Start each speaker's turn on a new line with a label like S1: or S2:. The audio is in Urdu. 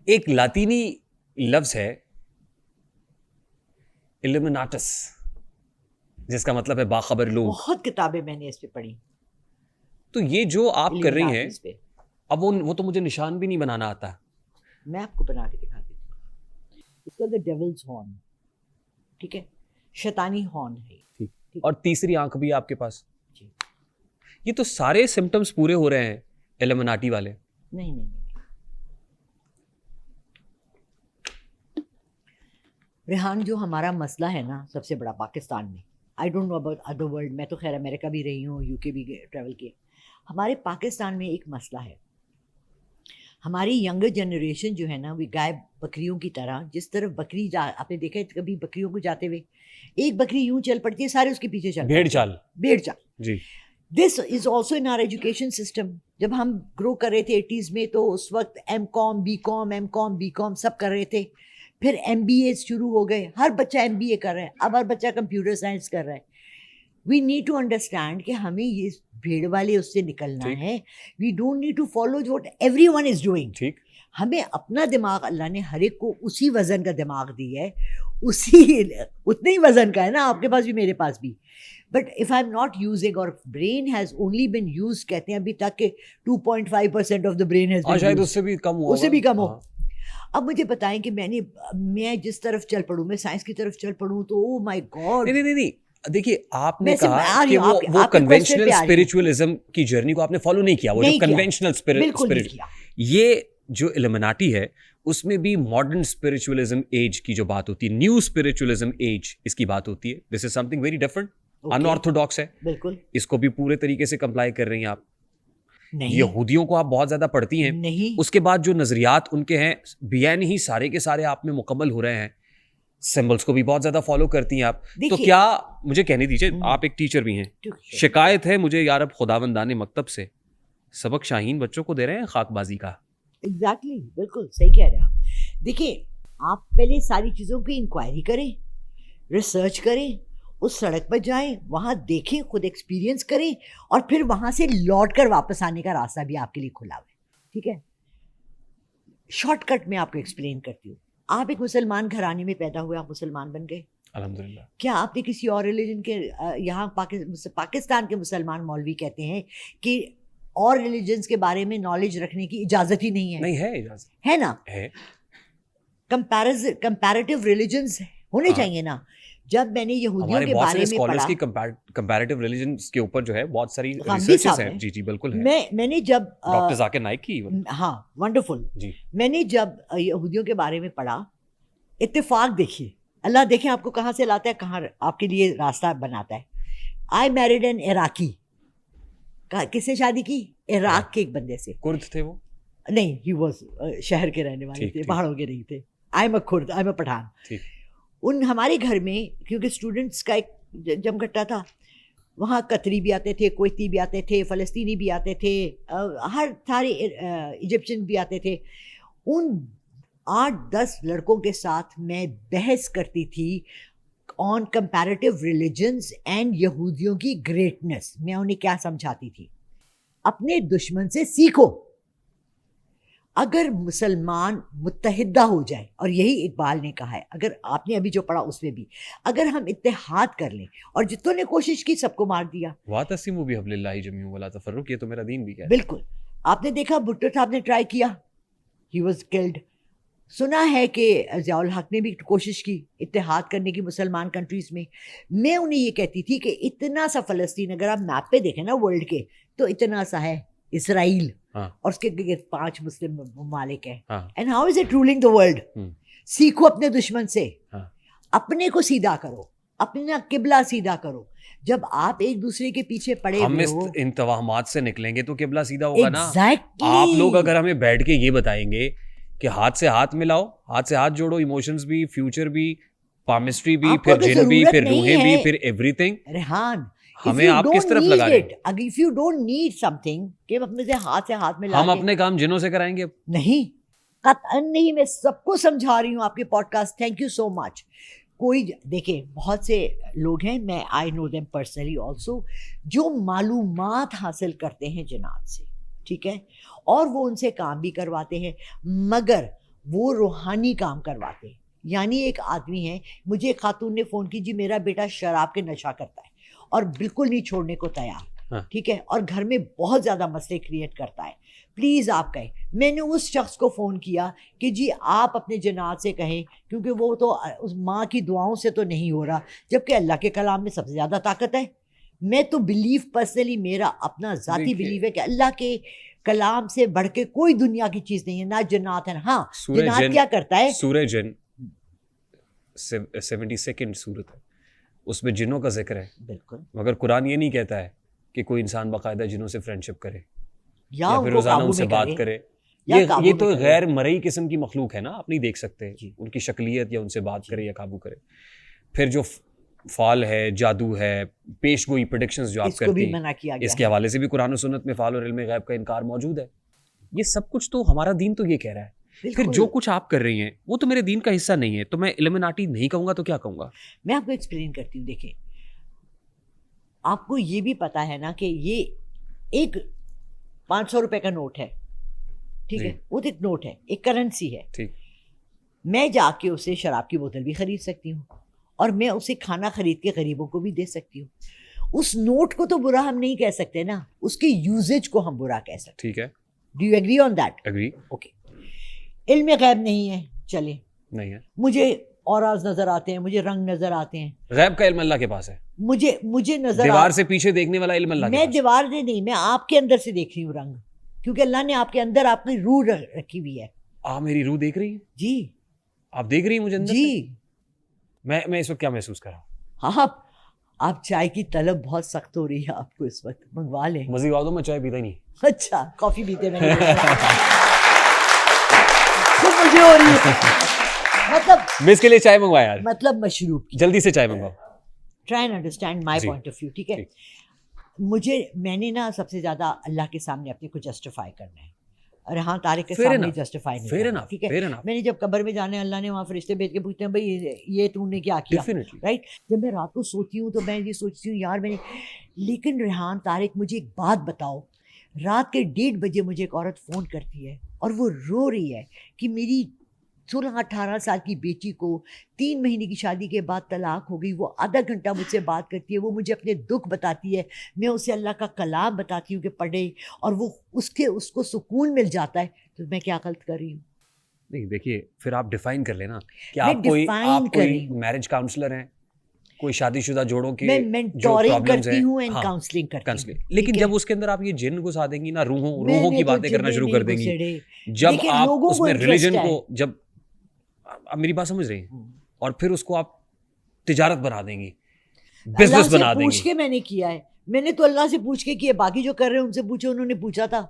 S1: ایک لاطینی لفظ ہے illuminatus جس کا مطلب ہے باخبر لوگ.
S2: بہت کتابیں میں نے اس پہ پڑھی.
S1: تو یہ جو آپ کر رہی ہیں
S2: Illuminatus پہ.
S1: اب وہ تو مجھے نشان بھی نہیں بنانا آتا.
S2: میں آپ کو بنا کے دکھا دیتی ہوں. اس کا the devil's horn. ٹھیک ہے, شیطانی ہارن ہے.
S1: اور تیسری آنکھ بھی آپ کے پاس.
S2: جی.
S1: یہ تو سارے سمٹمز پورے ہو رہے ہیں ایلومیناٹی والے.
S2: نہیں. ریحان, جو ہمارا مسئلہ ہے نا سب سے بڑا پاکستان میں, I don't know about other world, میں تو خیر امریکہ بھی رہی ہوں, یو کے بھی ٹریول کیے. ہمارے پاکستان میں ایک مسئلہ ہے, ہماری ینگر جنریشن جو ہے نا وہ گائے بکریوں کی طرح, جس طرف بکری آپ نے دیکھا ہے کبھی بکریوں کو جاتے ہوئے, ایک بکری یوں چل پڑتی ہے سارے اس کے پیچھے چل,
S1: بھیڑ چال.
S2: جی. This is also in our education system. جب ہم گرو کر رہے تھے 80s میں تو اس وقت ایم کام سب کر رہے تھے. پھر ایم بی اے شروع ہو گئے, ہر بچہ ایم بی اے کر رہا ہے, اب ہر بچہ کمپیوٹر سائنس کر رہا ہے. وی نیڈ ٹو انڈرسٹینڈ کہ ہمیں یہ بھیڑ والے اس سے نکلنا ہے. We don't need to follow what everyone is doing.
S1: ٹھیک,
S2: ہمیں اپنا دماغ, اللہ نے ہر ایک کو اسی وزن کا دماغ دی ہے, اسی اتنے ہی وزن کا ہے نا, آپ کے پاس بھی میرے پاس بھی. But if I am not using, اور brain has only been used, کہتے ہیں ابھی تک کہ 2.5% of the brain has been,
S1: شاید اس سے بھی کم ہوا,
S2: اس سے بھی کم ہو. اب مجھے بتائیں کہ میں جس طرف چل پڑوں, میں سائنس کی طرف چل پڑوں تو او مائی گاڈ.
S1: نہیں, دیکھیے آپ نے کہا کہ وہ کنونشنل اسپرچولیزم کی جرنی کو آپ نے فالو نہیں کیا. وہ جو کنونشنل اسپرچ, یہ جو ایلومیناٹی ہے اس میں بھی ماڈرن اسپرچولیزم ایج کی جو بات ہوتی ہے, نیو اسپرچولیزم ایج اس کی بات ہوتی ہے. دس از سم تھنگ ویری ڈفرنٹ, ان آرتھوڈاکس ہے. بالکل, اس کو بھی پورے طریقے سے کمپلائی کر رہی ہیں آپ. یہودیوں کو آپ بہت زیادہ پڑھتی ہیں, اس کے بعد جو نظریات ان کے ہیں بین ہی سارے کے سارے آپ میں مکمل ہو رہے ہیں. سمبلس کو بھی بہت زیادہ فالو کرتی ہیں آپ. تو کیا مجھے کہنے دیجیے, آپ ایک ٹیچر بھی ہیں, شکایت ہے مجھے یار اب خداوندان مکتب سے سبق شاہین بچوں کو دے رہے ہیں خاک بازی کا.
S2: ایگزیکٹلی, بالکل صحیح کہہ رہے ہیں آپ. دیکھیے, آپ پہلے ساری چیزوں کی انکوائری کریں, ریسرچ کریں, اس سڑک پر جائیں, وہاں دیکھیں, خود ایکسپیرینس کریں, اور پھر وہاں سے لوٹ کر واپس آنے کا راستہ بھی آپ کے لیے کھلا ہوا ہے. ٹھیک ہے, شارٹ کٹ میں آپ کو ایکسپلین کرتی ہوں. آپ ایک مسلمان گھرانے میں پیدا ہوئے, آپ مسلمان بن گئے
S1: الحمدللہ. کیا
S2: آپ نے کسی اور ریلیجن کے, یہاں پاکستان کے مسلمان مولوی کہتے ہیں کہ اور ریلیجنس کے بارے میں نالج رکھنے کی اجازت ہی نہیں ہے.
S1: نہیں ہے, اجازت
S2: ہے نا, کمپیریٹیو ریلیجنس ہونے چاہیے نا. جب میں نے یہودیوں کے بارے میں پڑھا,
S1: کمپیریٹیو ریلیجنس کے اوپر جو ہے بہت ساری ریسرچز ہیں. جی جی بالکل ہے.
S2: میں نے جب
S1: ڈاکٹر ذاکر نائک کی,
S2: ہاں ونڈرفل,
S1: جی,
S2: میں نے جب یہودیوں کے بارے میں پڑھا, اتفاق دیکھیے, اللہ دیکھیں آپ کو کہاں سے لاتا ہے, کہاں آپ کے لیے راستہ بناتا ہے. آئی میریڈ این عراقی. کس سے شادی کی؟ عراق کے ایک بندے سے.
S1: کرد تھے وہ؟
S2: نہیں, ہی واز شہر کے رہنے والے تھے, پہاڑوں کے نہیں تھے. آئی ایم اے کرد, آئی ایم اے پٹھان. ان ہمارے گھر میں کیونکہ اسٹوڈنٹس کا ایک جمگٹا تھا, وہاں قطری بھی آتے تھے, کویتی بھی آتے تھے, فلسطینی بھی آتے تھے, ہر سارے ایجپشن بھی آتے تھے. ان 8-10 لڑکوں کے ساتھ میں بحث کرتی تھی آن کمپیریٹیو ریلیجنس اینڈ یہودیوں کی گریٹنس. میں انہیں کیا سمجھاتی تھی, اپنے دشمن سے سیکھو. اگر مسلمان متحدہ ہو جائے, اور یہی اقبال نے کہا ہے, اگر آپ نے ابھی جو پڑھا اس میں بھی, اگر ہم اتحاد کر لیں, اور جتوں نے کوشش کی سب کو مار دیا.
S1: وَاعْتَصِمُوا بِحَبْلِ اللَّهِ جَمِيعًا وَلَا تَفَرَّقُوا, یہ تو میرا دین بھی کہتا ہے.
S2: بالکل, آپ نے دیکھا بھٹو صاحب نے ٹرائی کیا, ہی واز کلڈ. سنا ہے کہ ضیاء الحق نے بھی کوشش کی اتحاد کرنے کی مسلمان کنٹریز میں. میں انہیں یہ کہتی تھی کہ اتنا سا فلسطین, اگر آپ میپ پہ دیکھیں نا ورلڈ کے, تو اتنا سا ہے اسرائیل, اور اس کے 5 مسلم ممالک ہیں. And how is it ruling the world. سیکھو اپنے دشمن سے, اپنے کو سیدھا کرو, اپنا قبلہ سیدھا کرو. جب آپ ایک دوسرے کے پیچھے پڑے
S1: ہم
S2: ہوئے ہو,
S1: ان توہمات سے نکلیں گے تو قبلہ سیدھا ہوگا نا. آپ لوگ اگر ہمیں بیٹھ کے یہ بتائیں گے کہ ہاتھ سے ہاتھ ملاؤ, ہاتھ سے ہاتھ جوڑو, ایموشنز بھی, فیوچر بھی, پامسٹری بھی, پھر جن بھی, پھر روحیں بھی, پھر ایوری تھنگ.
S2: ریحان,
S1: ہمیں آپ کس طرف لگا رہے ہیں؟
S2: If you don't need some thing کہ اپنے سے ہاتھ ملا,
S1: ہم اپنے کام جنوں سے کرائیں گے.
S2: نہیں, قطعاً نہیں. میں سب کو سمجھا رہی ہوں آپ کے podcast. Thank you so much. کوئی دیکھیں, بہت سے لوگ ہیں, میں I know them personally also, جو معلومات حاصل کرتے ہیں جنات سے, ٹھیک ہے, اور وہ ان سے کام بھی کرواتے ہیں, مگر وہ روحانی کام کرواتے ہیں. یعنی ایک آدمی ہے, مجھے ایک خاتون نے فون کی, جی میرا بیٹا شراب کے نشہ کرتا ہے اور بالکل نہیں چھوڑنے کو تیار, ٹھیک ہے, اور گھر میں بہت زیادہ مسئلے کریٹ کرتا ہے, پلیز آپ کہیں. میں نے اس شخص کو فون کیا کہ جی آپ اپنے جناب سے کہیں, کیونکہ وہ تو اس ماں کی دعاؤں سے تو نہیں ہو رہا, جبکہ اللہ کے کلام میں سب سے زیادہ طاقت ہے. میں تو بلیو پرسنلی, میرا اپنا ذاتی بلیو ہے کہ اللہ کے کلام سے بڑھ کے کوئی دنیا کی چیز نہیں ہے, نہ جنات ہے. ہاں جنات کیا کرتا ہے,
S1: سورہ جن 72 سورت ہے, اس میں جنوں کا ذکر ہے بالکل, مگر قرآن یہ نہیں کہتا ہے کہ کوئی انسان باقاعدہ جنوں سے فرینڈشپ کرے یا پھر روزانہ ان سے بات کرے. یہ تو غیر مرئی قسم کی مخلوق ہے نا, آپ نہیں دیکھ سکتے ان کی شکلیت, یا ان سے بات کرے یا قابو کرے. پھر جو فال ہے, جادو ہے, پیش گوئی, پریڈکشنز جو آپ کرتی ہیں, اس کے حوالے سے بھی قرآن و سنت میں فال اور علم غیب کا انکار موجود ہے. یہ سب کچھ تو ہمارا دین تو یہ کہہ رہا ہے. پھر جو کچھ آپ کر رہی ہیں وہ تو میرے دین کا حصہ نہیں ہے, تو میں الومناٹی نہیں کہوں گا تو کیا کہوں گا؟
S2: میں آپ کو ایکسپلین کرتی ہوں. دیکھیں, آپ کو یہ بھی پتا ہے نا کہ یہ ایک 500 روپے کا نوٹ ہے, ٹھیک ہے, وہ ایک نوٹ ہے, ایک کرنسی ہے.
S1: ٹھیک,
S2: میں جا کے اسے شراب کی بوتل بھی خرید سکتی ہوں, اور میں اسے کھانا خرید کے غریبوں کو بھی دے سکتی ہوں. اس نوٹ کو تو برا ہم نہیں کہہ سکتے نا, اس کے یوزیج کو ہم برا کہہ سکتے.
S1: ٹھیک ہے,
S2: do you agree on that?
S1: Agree.
S2: Okay. علم غیب نہیں ہے, چلے
S1: نہیں ہے,
S2: مجھے اوراز نظر آتے ہیں, مجھے رنگ نظر آتے ہیں.
S1: غیب کا علم اللہ کے پاس ہے.
S2: مجھے نظر,
S1: دیوار سے پیچھے دیکھنے والا علم اللہ کے پاس.
S2: میں دیوار سے نہیں, میں آپ کے اندر سے دیکھ رہی ہوں رنگ, کیونکہ اللہ نے آپ کے اندر آپ کی روح رکھی ہوئی ہے.
S1: آپ میری روح دیکھ رہی ہیں؟
S2: جی.
S1: آپ دیکھ رہی ہیں مجھے اندر؟
S2: جی.
S1: میں اس وقت کیا محسوس کر رہا ہوں؟
S2: ہاں, آپ چائے کی طلب بہت سخت ہو رہی ہے آپ کو اس وقت, منگوا لیں.
S1: مزید بات ہو, میں چائے پیتا ہی نہیں.
S2: اچھا, کافی پیتے میں مجھے ہو رہی ہے, مطلب
S1: میں اس کے لیے چائے منگوایا,
S2: مطلب مشروب
S1: جلدی سے چائے منگواؤ.
S2: Try and understand my point of view, ٹھیک ہے. میں نے نا سب سے زیادہ اللہ کے سامنے اپنے کو جسٹیفائی کرنا ہے, اور ہاں طارق کے سامنے جسٹیفائی نہیں کرنا, ٹھیک ہے. میں نے جب قبر میں جانا ہے, اللہ نے وہاں فرشتے بھیج کے پوچھتے ہیں بھائی یہ تو نے کیا کیا, رائٹ. جب میں رات کو سوتی ہوں تو میں یہ سوچتی ہوں یار میں نے, لیکن ریحان طارق مجھے ایک بات بتاؤ, رات کے 1:30 بجے مجھے ایک عورت فون کرتی ہے اور وہ رو رہی ہے کہ میری 16-18 سال کی بیٹی کو 3 مہینے کی شادی کے بعد طلاق ہو گئی. وہ آدھا گھنٹہ مجھ سے بات کرتی ہے, وہ مجھے اپنے دکھ بتاتی ہے, میں اسے اللہ کا کلام بتاتی ہوں کہ پڑھے, اور وہ اس کو سکون مل جاتا ہے. تو میں کیا غلط کر رہی ہوں؟
S1: نہیں دیکھیے, پھر آپ ڈیفائن کر لینا کہ آپ کوئی میرج کاؤنسلر ہیں, کوئی شادی شدہ جوڑوں کی جو پرابلمز ہیں,
S2: کاؤنسلنگ کرتی ہوں.
S1: لیکن جب اس کے اندر آپ یہ جن گھسا دیں گی نا, روحوں کی باتیں کرنا شروع کر دیں گی, جب آپ اس میں ریلیجن کو, جب آپ میری بات سمجھ رہی ہیں, اور پھر اس کو آپ تجارت بنا دیں گی, بزنس بنا دیں گی.
S2: پوچھ کے میں نے کیا ہے, میں نے تو اللہ سے پوچھ کے کیا, باقی جو کر رہے ہیں ان سے پوچھو, انہوں نے پوچھا تھا.